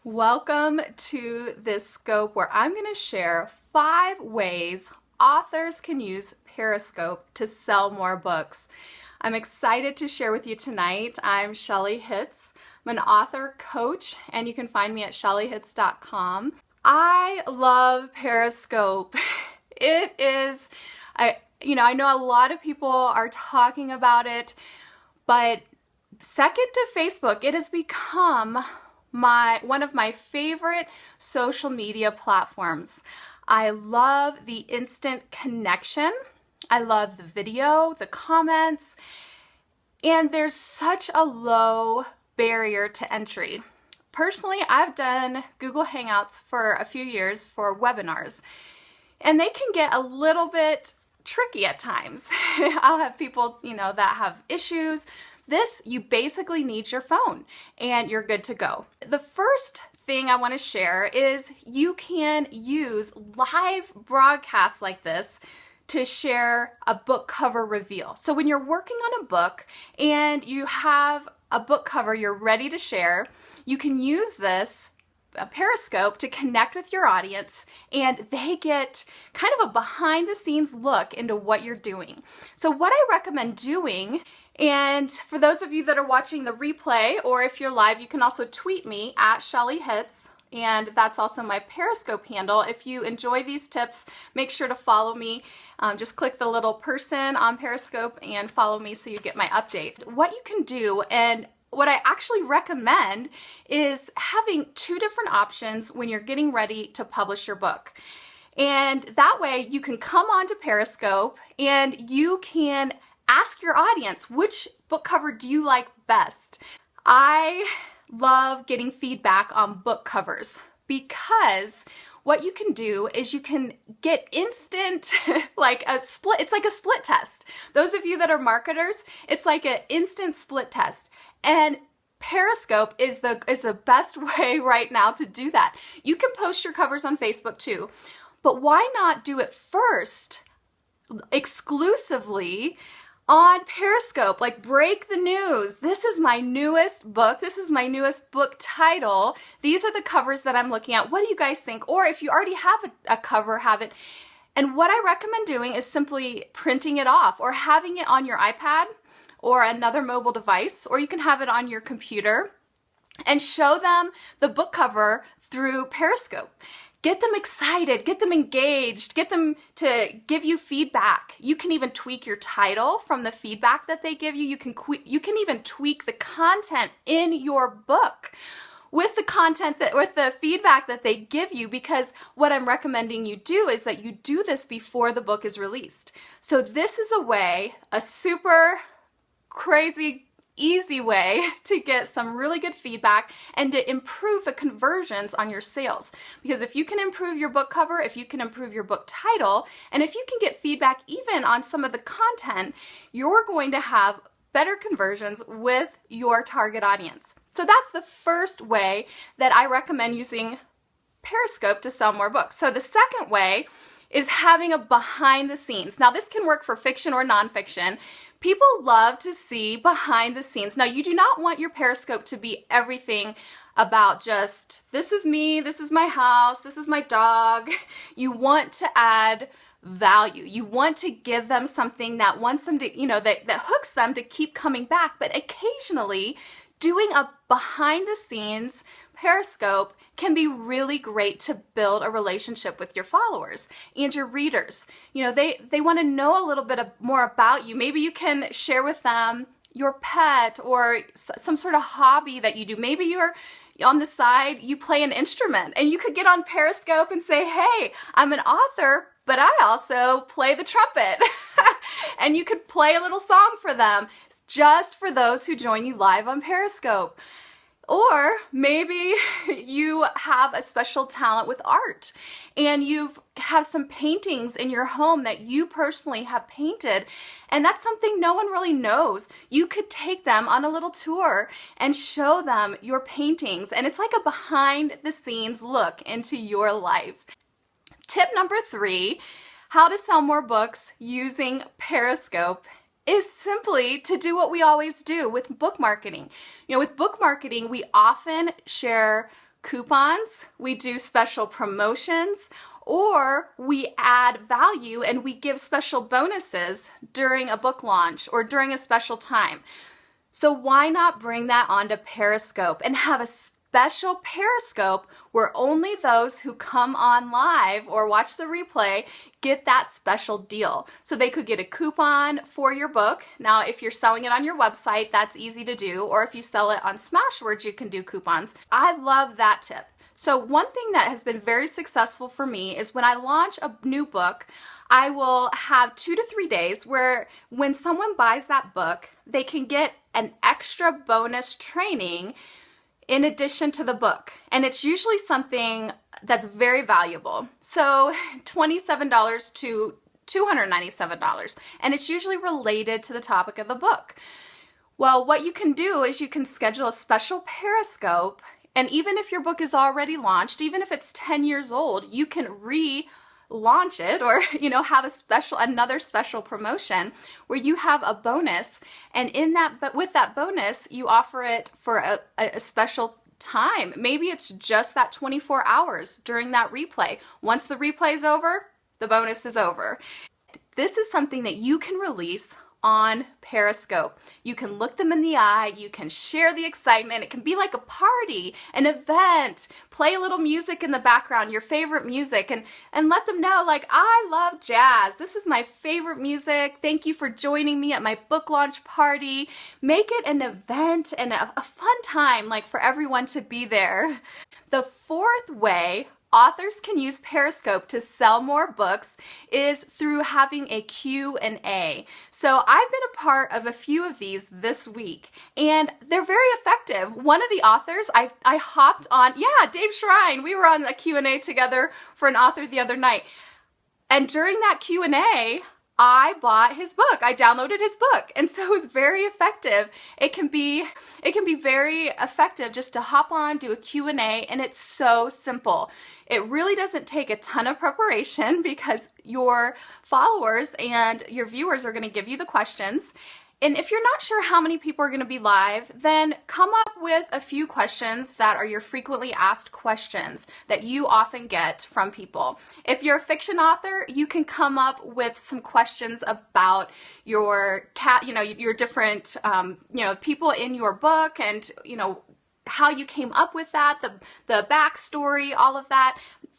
Welcome to this scope where I'm going to share 5 ways authors can use Periscope to sell more books. I'm excited to share with you tonight. I'm Shelly Hitz. I'm an author coach, and you can find me at shellyhitz.com. I love Periscope. It is, I know a lot of people are talking about it, but second to Facebook, it has become one of my favorite social media platforms. I love the instant connection. I love the video, the comments, and there's such a low barrier to entry. Personally, I've done Google Hangouts for a few years for webinars, and they can get a little bit tricky at times. I'll have people, that have issues. This, you basically need your phone and you're good to go. The first thing I want to share is you can use live broadcasts like this to share a book cover reveal. So when you're working on a book and you have a book cover you're ready to share, you can use this Periscope to connect with your audience, and they get kind of a behind the scenes look into what you're doing. So what I recommend doing, and for those of you that are watching the replay, or if you're live, you can also tweet me at Shelly Hitz, and that's also my Periscope handle. If you enjoy these tips, make sure to follow me. Just click the little person on Periscope and follow me so you get my update. What you can do, and what I actually recommend, is having 2 different options when you're getting ready to publish your book. And that way you can come onto Periscope and you can ask your audience, which book cover do you like best? I love getting feedback on book covers because what you can do is you can get instant, it's like a split test. Those of you that are marketers, it's like an instant split test. And Periscope is the best way right now to do that. You can post your covers on Facebook too, but why not do it first exclusively on Periscope? Like, break the news. This is my newest book. This is my newest book title. These are the covers that I'm looking at. What do you guys think? Or if you already have a cover, have it. And what I recommend doing is simply printing it off or having it on your iPad or another mobile device, or you can have it on your computer and show them the book cover through Periscope. Get them excited, get them engaged, get them to give you feedback. You can even tweak your title from the feedback that they give you. You can even tweak the content in your book with the feedback that they give you, because what I'm recommending you do is that you do this before the book is released. So this is a super crazy easy way to get some really good feedback and to improve the conversions on your sales. Because if you can improve your book cover, if you can improve your book title, and if you can get feedback even on some of the content, you're going to have better conversions with your target audience. So that's the first way that I recommend using Periscope to sell more books. So the second way is having a behind the scenes. Now, this can work for fiction or nonfiction. People love to see behind the scenes. Now, you do not want your Periscope to be everything about just, this is me, this is my house, this is my dog. You want to add value. You want to give them something that wants them to, that hooks them to keep coming back. But occasionally, doing a behind the scenes Periscope can be really great to build a relationship with your followers and your readers. They want to know a little bit more about you. Maybe you can share with them your pet or some sort of hobby that you do. Maybe you're on the side, you play an instrument, and you could get on Periscope and say, hey, I'm an author, but I also play the trumpet. And you could play a little song for them, just for those who join you live on Periscope. Or maybe you have a special talent with art and you have some paintings in your home that you personally have painted, and that's something no one really knows. You could take them on a little tour and show them your paintings, and it's like a behind the scenes look into your life. Tip number 3, how to sell more books using Periscope, is simply to do what we always do with book marketing. With book marketing, we often share coupons, we do special promotions, or we add value and we give special bonuses during a book launch or during a special time. So why not bring that onto Periscope and have a special Periscope where only those who come on live or watch the replay get that special deal. So they could get a coupon for your book. Now, if you're selling it on your website, that's easy to do. Or if you sell it on Smashwords, you can do coupons. I love that tip. So one thing that has been very successful for me is when I launch a new book, I will have 2 to 3 days where when someone buys that book, they can get an extra bonus training in addition to the book. And it's usually something that's very valuable. So $27 to $297. And it's usually related to the topic of the book. Well, what you can do is you can schedule a special Periscope. And even if your book is already launched, even if it's 10 years old, you can relaunch it or, have another special promotion where you have a bonus. And with that bonus, you offer it for a special time. Maybe it's just that 24 hours during that replay. Once the replay is over, the bonus is over. This is something that you can release on Periscope. You can look them in the eye, you can share the excitement. It can be like a party, an event, play a little music in the background, your favorite music, and let them know, like, I love jazz. This is my favorite music. Thank you for joining me at my book launch party. Make it an event and a fun time, like, for everyone to be there. The fourth way authors can use Periscope to sell more books is through having a Q&A. So I've been a part of a few of these this week, and they're very effective. One of the authors, I hopped on, Dave Shrine, we were on a Q&A together for an author the other night. And during that Q&A, I bought his book. I downloaded his book. And so it was very effective. It can be very effective just to hop on, do a Q&A, and it's so simple. It really doesn't take a ton of preparation because your followers and your viewers are going to give you the questions. And if you're not sure how many people are going to be live, then come up with a few questions that are your frequently asked questions that you often get from people. If you're a fiction author, you can come up with some questions about your your different, people in your book and, how you came up with that, the backstory, all of that.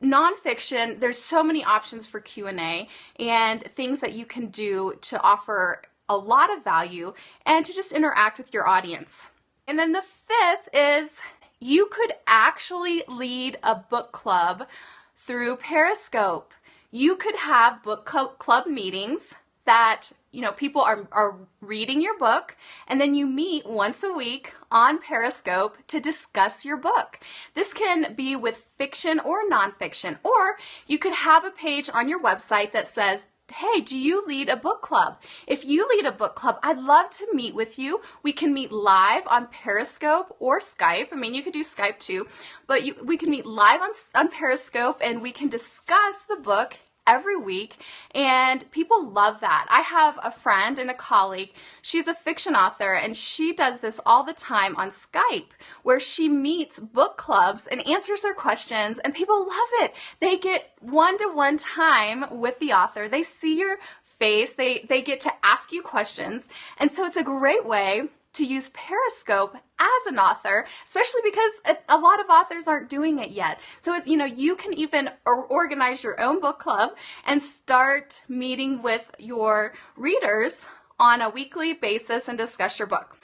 Nonfiction, there's so many options for Q&A and things that you can do to offer a lot of value and to just interact with your audience. And then the fifth is you could actually lead a book club through Periscope. You could have book club meetings that, people are reading your book, and then you meet once a week on Periscope to discuss your book. This can be with fiction or nonfiction, or you could have a page on your website that says, hey, do you lead a book club? If you lead a book club, I'd love to meet with you. We can meet live on Periscope or Skype. I mean, you could do Skype too, but we can meet live on Periscope and we can discuss the book every week, and people love that. I have a friend and a colleague, she's a fiction author, and she does this all the time on Skype, where she meets book clubs and answers their questions, and people love it. They get one-to-one time with the author. They see your face, they get to ask you questions, and so it's a great way to use Periscope as an author, especially because a lot of authors aren't doing it yet. So it's, you can even organize your own book club and start meeting with your readers on a weekly basis and discuss your book.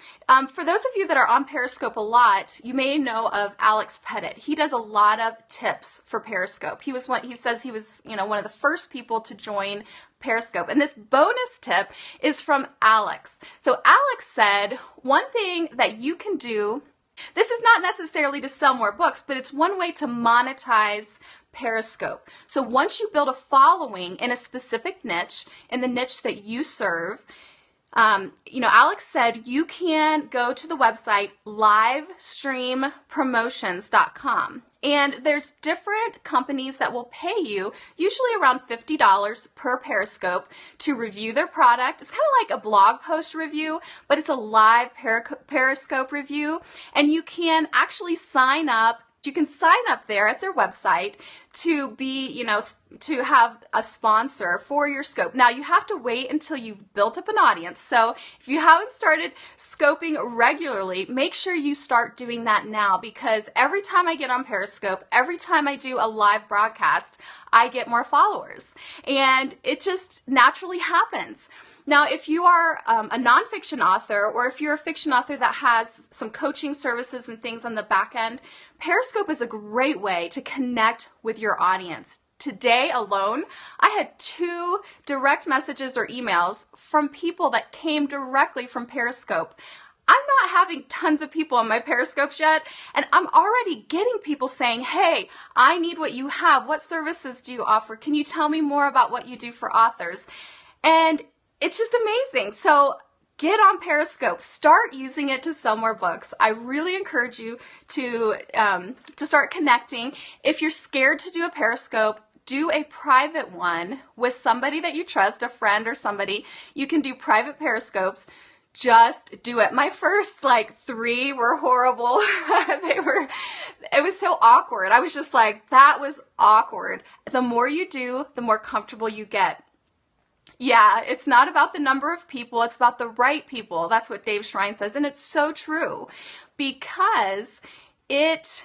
For those of you that are on Periscope a lot, you may know of Alex Pettit. He does a lot of tips for Periscope. He says he was, one of the first people to join Periscope. And this bonus tip is from Alex. So Alex said, one thing that you can do, this is not necessarily to sell more books, but it's one way to monetize Periscope. So once you build a following in a specific niche, in the niche that you serve, Alex said you can go to the website livestreampromotions.com, and there's different companies that will pay you, usually around $50 per Periscope, to review their product. It's kind of like a blog post review, but it's a live Periscope review, and you can actually sign up You can sign up there at their website to be, to have a sponsor for your scope. Now, you have to wait until you've built up an audience. So if you haven't started scoping regularly, make sure you start doing that now, because every time I get on Periscope, every time I do a live broadcast, I get more followers, and it just naturally happens. Now, if you are a nonfiction author, or if you're a fiction author that has some coaching services and things on the back end, Periscope is a great way to connect with your audience. Today alone, I had 2 direct messages or emails from people that came directly from Periscope. I'm not having tons of people on my Periscopes yet, and I'm already getting people saying, hey, I need what you have. What services do you offer? Can you tell me more about what you do for authors? And it's just amazing. So get on Periscope. Start using it to sell more books. I really encourage you to start connecting. If you're scared to do a Periscope, do a private one with somebody that you trust, a friend or somebody. You can do private Periscopes. Just do it. My first 3 were horrible. It was so awkward. I was just like, that was awkward. The more you do, the more comfortable you get. Yeah, it's not about the number of people, it's about the right people. That's what Dave Shrine says, and it's so true, because it's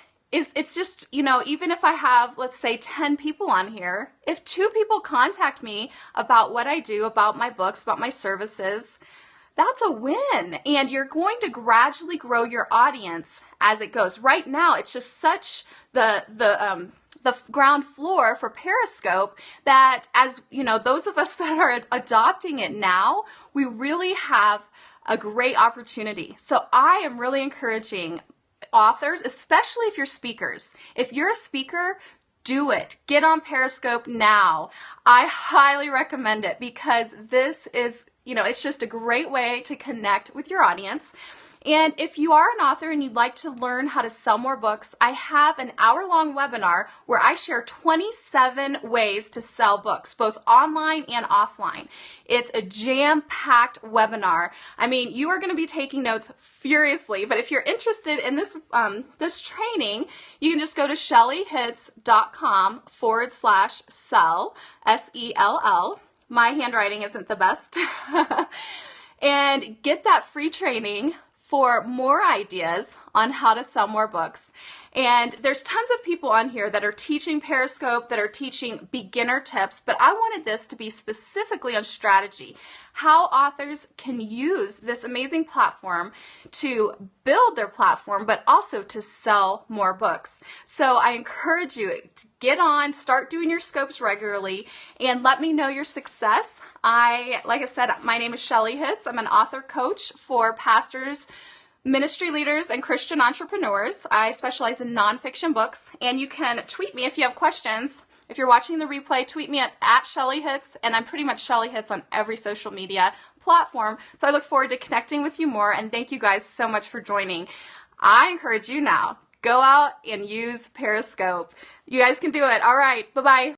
just, even if I have, let's say, 10 people on here, if 2 people contact me about what I do, about my books, about my services, that's a win. And you're going to gradually grow your audience as it goes. Right now, it's just such the ground floor for Periscope that, as those of us that are adopting it now, we really have a great opportunity. So I am really encouraging authors, especially if you're speakers. If you're a speaker, do it. Get on Periscope now. I highly recommend it, because this is, it's just a great way to connect with your audience. And if you are an author and you'd like to learn how to sell more books, I have an hour-long webinar where I share 27 ways to sell books, both online and offline. It's a jam-packed webinar. I mean, you are going to be taking notes furiously, but if you're interested in this training, you can just go to shellyhitz.com/sell, S-E-L-L. My handwriting isn't the best. And get that free training for more ideas on how to sell more books. And there's tons of people on here that are teaching Periscope, that are teaching beginner tips, but I wanted this to be specifically on strategy, how authors can use this amazing platform to build their platform, but also to sell more books. So I encourage you to get on, start doing your scopes regularly, and let me know your success. Like I said, my name is Shelly Hitz. I'm an author coach for pastors, ministry leaders, and Christian entrepreneurs. I specialize in nonfiction books, and you can tweet me if you have questions. If you're watching the replay, tweet me at Shelly Hitz, and I'm pretty much Shelly Hitz on every social media platform. So I look forward to connecting with you more, and thank you guys so much for joining. I encourage you now, go out and use Periscope. You guys can do it. All right, bye-bye.